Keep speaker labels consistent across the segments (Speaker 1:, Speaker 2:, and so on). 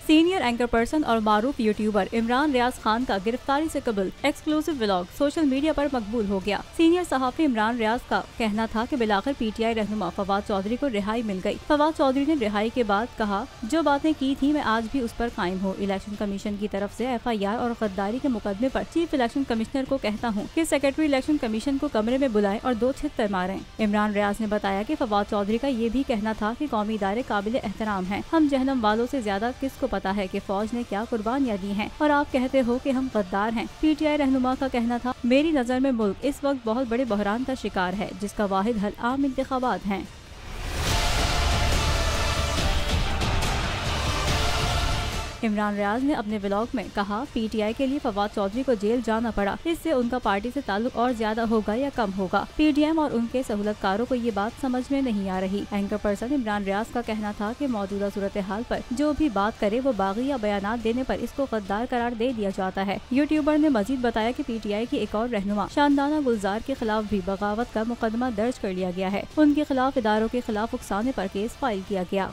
Speaker 1: Senior anchor person और मारूफ YouTuber Imran Riaz Khan का गिरफ्तारी से कबल एक्सक्लूसिव व्लॉग सोशल मीडिया पर मकबूल हो गया। सीनियर सहाफी इमरान रियाज का कहना था कि बिलाखिर पीटीआई रहनुमा फवाद चौधरी को रिहाई मिल गई। फवाद चौधरी ने रिहाई के बाद कहा, जो बातें की थी मैं आज भी उस पर कायम हूँ। इलेक्शन कमीशन की तरफ से FIR और गद्दारी के मुकदमे पर चीफ इलेक्शन कमिश्नर को कहता हूँ कि सेक्रेटरी इलेक्शन कमीशन को कमरे में बुलाएं और 2 छित्तर मारें। इमरान रियाज ने बताया कि फवाद चौधरी का ये भी कहना था कि कौमी इदारे काबिल एहतराम हैं। हम जहन्नम वालों से ज्यादा किसको पता है कि फौज ने क्या कुर्बानियाँ दी हैं और आप कहते हो कि हम गद्दार हैं। पीटीआई रहनुमा का कहना था, मेरी नज़र में मुल्क इस वक्त बहुत बड़े बहरान का शिकार है जिसका वाहिद हल आम इंतखाबात हैं। इमरान रियाज ने अपने व्लॉग में कहा, पीटीआई के लिए फवाद चौधरी को जेल जाना पड़ा, इससे उनका पार्टी से ताल्लुक और ज्यादा होगा या कम होगा। पीडीएम और उनके सहूलतकारों को ये बात समझ में नहीं आ रही। एंकर पर्सन इमरान रियाज का कहना था कि मौजूदा सूरत हाल पर जो भी बात करे वो बागी या बयानात देने पर इसको गद्दार करार दे दिया जाता है। यूट्यूबर ने मजीद बताया कि पीटीआई की एक और रहनुमा शानदाना गुलजार के खिलाफ भी बगावत का मुकदमा दर्ज कर लिया गया है। उनके खिलाफ इदारों के खिलाफ उकसाने पर केस फाइल किया गया।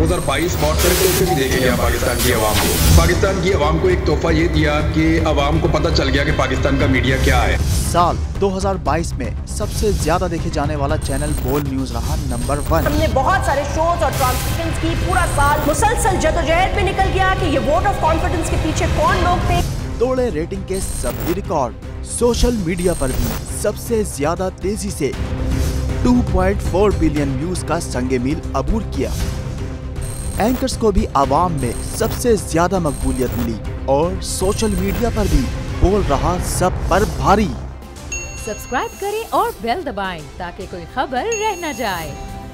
Speaker 2: बहुत सारे तोहफे भी देखे गया पाकिस्तान की आवाम को। पाकिस्तान की आवाम को एक तोहफा ये दिया कि आवाम को पता चल गया कि पाकिस्तान का मीडिया क्या है।
Speaker 3: साल 2022 में सबसे ज्यादा देखे जाने वाला चैनल बोल्ड न्यूज रहा नंबर 1।
Speaker 4: हमने बहुत सारे शोज और ट्रांसमिशंस की, पूरा साल मुसलसल जदोजहद में निकल गया कि ये वोट ऑफ कॉन्फिडेंस के पीछे कौन लोग थे।
Speaker 3: तोड़े रेटिंग के सभी रिकॉर्ड। सोशल मीडिया पर भी सबसे ज्यादा तेजी से 2.4 बिलियन व्यूज का संगे मील अबूर किया। एंकर्स को भी आवाम में सबसे ज्यादा मकबूलियत मिली और सोशल मीडिया पर भी बोल रहा सब पर भारी।
Speaker 5: सब्सक्राइब करें और बेल दबाएं ताकि कोई खबर रह न जाए।